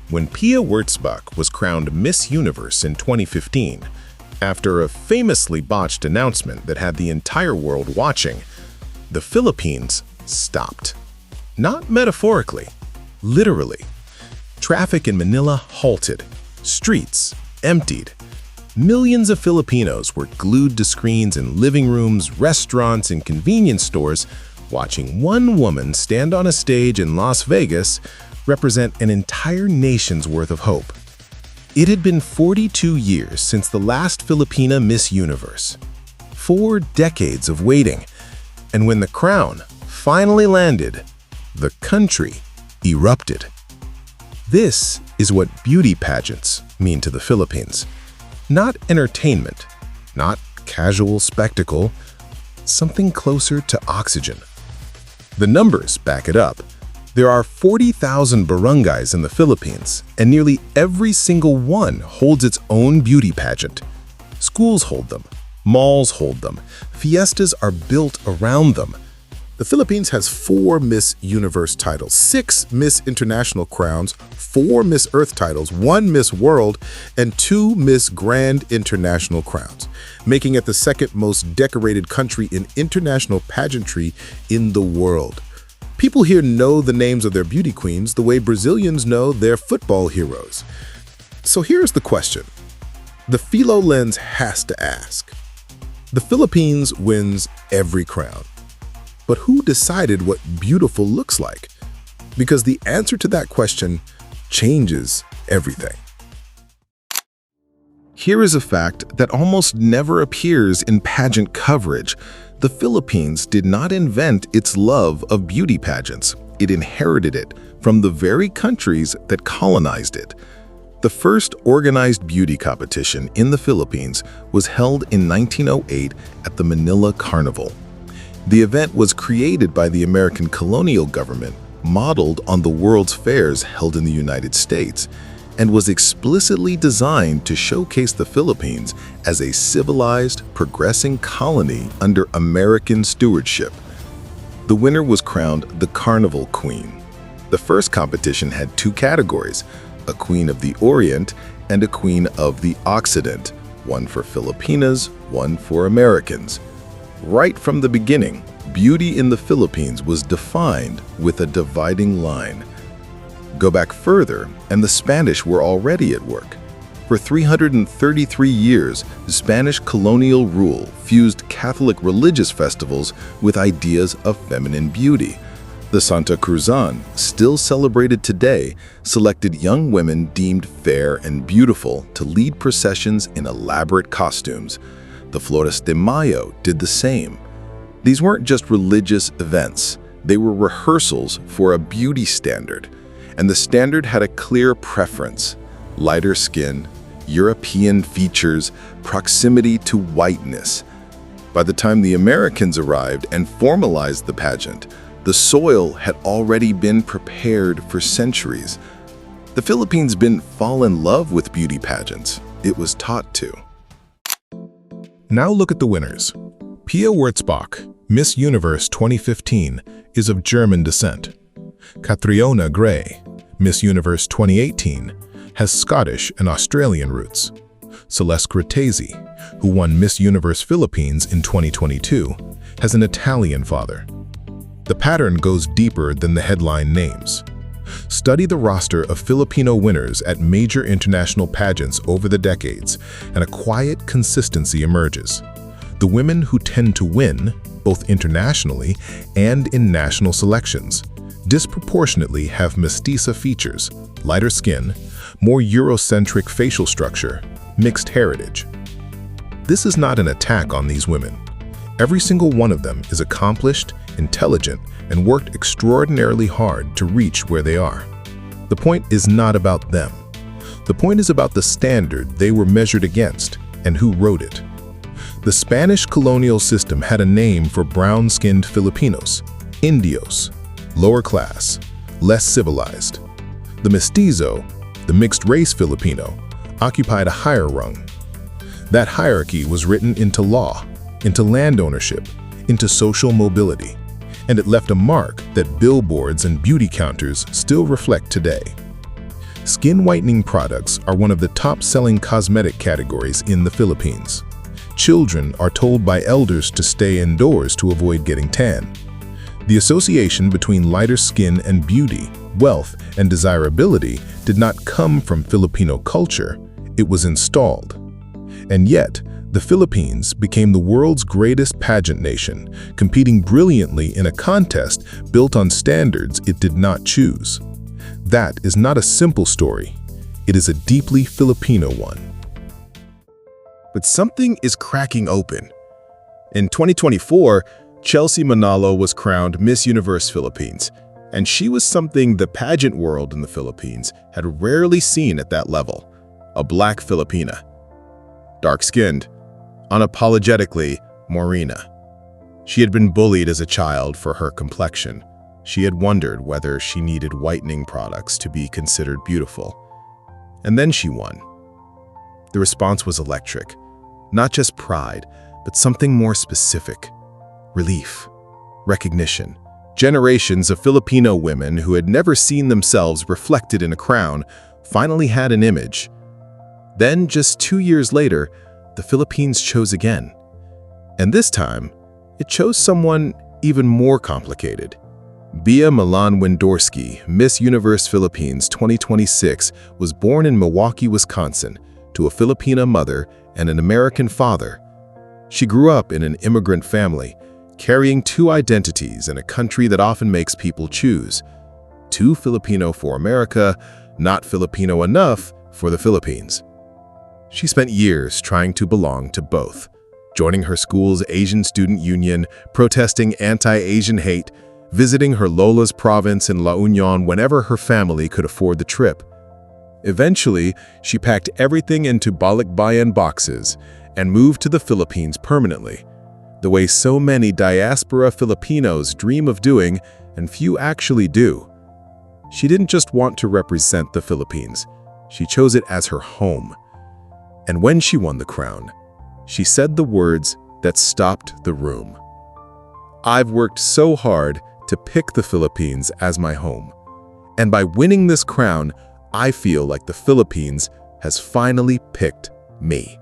when Pia Wurtzbach was crowned Miss Universe in 2015, after a famously botched announcement that had the entire world watching, the Philippines stopped. Not metaphorically, literally. Traffic in Manila halted, streets emptied. Millions of Filipinos were glued to screens in living rooms, restaurants, and convenience stores, watching one woman stand on a stage in Las Vegas represent an entire nation's worth of hope. It had been 42 years since the last Filipina Miss Universe. 4 decades of waiting. And when the crown finally landed, the country erupted. This is what beauty pageants mean to the Philippines. Not entertainment, not casual spectacle, something closer to oxygen. The numbers back it up. There are 40,000 barangays in the Philippines, and nearly every single one holds its own beauty pageant. Schools hold them, malls hold them, fiestas are built around them. The Philippines has 4 Miss Universe titles, 6 Miss International crowns, 4 Miss Earth titles, 1 Miss World, and 2 Miss Grand International crowns, making it the second most decorated country in international pageantry in the world. People here know the names of their beauty queens the way Brazilians know their football heroes. So here's the question. The Filo Lens has to ask. The Philippines wins every crown. But who decided what beautiful looks like? Because the answer to that question changes everything. Here is a fact that almost never appears in pageant coverage. The Philippines did not invent its love of beauty pageants. It inherited it from the very countries that colonized it. The first organized beauty competition in the Philippines was held in 1908 at the Manila Carnival. The event was created by the American Colonial government, modeled on the World's Fairs held in the United States, and was explicitly designed to showcase the Philippines as a civilized, progressing colony under American stewardship. The winner was crowned the Carnival Queen. The first competition had 2 categories, a Queen of the Orient and a Queen of the Occident, one for Filipinas, one for Americans. Right from the beginning, beauty in the Philippines was defined with a dividing line. Go back further, and the Spanish were already at work. For 333 years, Spanish colonial rule fused Catholic religious festivals with ideas of feminine beauty. The Santa Cruzan, still celebrated today, selected young women deemed fair and beautiful to lead processions in elaborate costumes. The Flores de Mayo did the same. These weren't just religious events, they were rehearsals for a beauty standard. And the standard had a clear preference: lighter skin, European features, proximity to whiteness. By the time the Americans arrived and formalized the pageant, the soil had already been prepared for centuries. The Philippines didn't fall in love with beauty pageants, it was taught to. Now look at the winners. Pia Wurtzbach, Miss Universe 2015, is of German descent. Catriona Gray, Miss Universe 2018, has Scottish and Australian roots. Celeste Cortese, who won Miss Universe Philippines in 2022, has an Italian father. The pattern goes deeper than the headline names. Study the roster of Filipino winners at major international pageants over the decades, and a quiet consistency emerges. The women who tend to win, both internationally and in national selections, disproportionately have mestiza features, lighter skin, more Eurocentric facial structure, mixed heritage. This is not an attack on these women. Every single one of them is accomplished, intelligent, and worked extraordinarily hard to reach where they are. The point is not about them. The point is about the standard they were measured against and who wrote it. The Spanish colonial system had a name for brown-skinned Filipinos: indios, lower class, less civilized. The mestizo, the mixed-race Filipino, occupied a higher rung. That hierarchy was written into law, into land ownership, into social mobility, and it left a mark that billboards and beauty counters still reflect today. Skin whitening products are one of the top-selling cosmetic categories in the Philippines. Children are told by elders to stay indoors to avoid getting tan. The association between lighter skin and beauty, wealth, and desirability did not come from Filipino culture, it was installed. And yet, the Philippines became the world's greatest pageant nation, competing brilliantly in a contest built on standards it did not choose. That is not a simple story. It is a deeply Filipino one. But something is cracking open. In 2024, Chelsea Manalo was crowned Miss Universe Philippines, and she was something the pageant world in the Philippines had rarely seen at that level: a Black Filipina. Dark-skinned, unapologetically Morena. She had been bullied as a child for her complexion. She had wondered whether she needed whitening products to be considered beautiful. And then she won. The response was electric. Not just pride, but something more specific. Relief. Recognition. Generations of Filipino women who had never seen themselves reflected in a crown finally had an image. Then, just 2 years later, the Philippines chose again. And this time, it chose someone even more complicated. Bea Milan Windorski, Miss Universe Philippines 2026, was born in Milwaukee, Wisconsin, to a Filipina mother and an American father. She grew up in an immigrant family, carrying two identities in a country that often makes people choose. Too Filipino for America, not Filipino enough for the Philippines. She spent years trying to belong to both, joining her school's Asian Student Union, protesting anti-Asian hate, visiting her Lola's province in La Union whenever her family could afford the trip. Eventually, she packed everything into balikbayan boxes and moved to the Philippines permanently, the way so many diaspora Filipinos dream of doing and few actually do. She didn't just want to represent the Philippines, she chose it as her home. And when she won the crown, she said the words that stopped the room. "I've worked so hard to pick the Philippines as my home. And by winning this crown, I feel like the Philippines has finally picked me."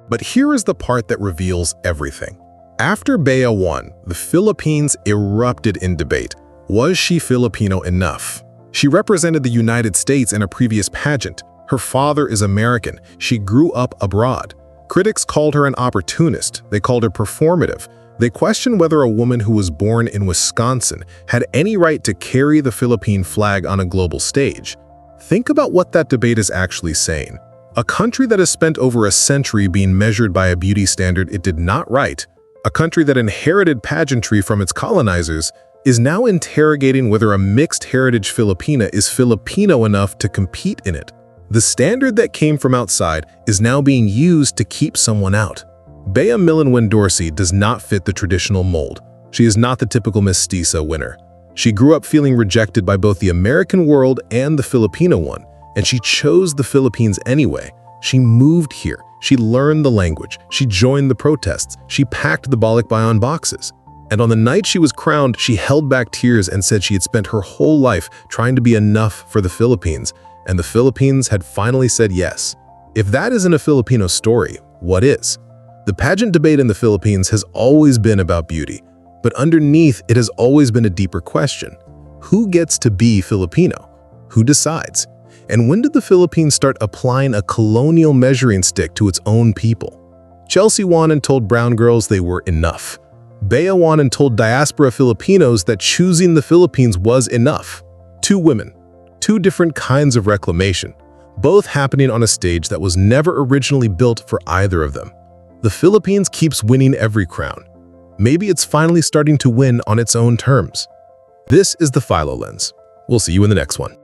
But here is the part that reveals everything. After Bea won, the Philippines erupted in debate. Was she Filipino enough? She represented the United States in a previous pageant. Her father is American. She grew up abroad. Critics called her an opportunist. They called her performative. They questioned whether a woman who was born in Wisconsin had any right to carry the Philippine flag on a global stage. Think about what that debate is actually saying. A country that has spent over a century being measured by a beauty standard it did not write, a country that inherited pageantry from its colonizers, is now interrogating whether a mixed heritage Filipina is Filipino enough to compete in it. The standard that came from outside is now being used to keep someone out. Bea Milan Windorski does not fit the traditional mold. She is not the typical mestiza winner. She grew up feeling rejected by both the American world and the Filipino one, and she chose the Philippines anyway. She moved here. She learned the language. She joined the protests. She packed the balikbayan boxes. And on the night she was crowned, she held back tears and said she had spent her whole life trying to be enough for the Philippines, and the Philippines had finally said yes. If that isn't a Filipino story, what is? The pageant debate in the Philippines has always been about beauty, but underneath it has always been a deeper question. Who gets to be Filipino? Who decides? And when did the Philippines start applying a colonial measuring stick to its own people? Chelsea won and told brown girls they were enough. Bea won and told diaspora Filipinos that choosing the Philippines was enough. Two women, two different kinds of reclamation, both happening on a stage that was never originally built for either of them. The Philippines keeps winning every crown. Maybe it's finally starting to win on its own terms. This is the Filo Lens. We'll see you in the next one.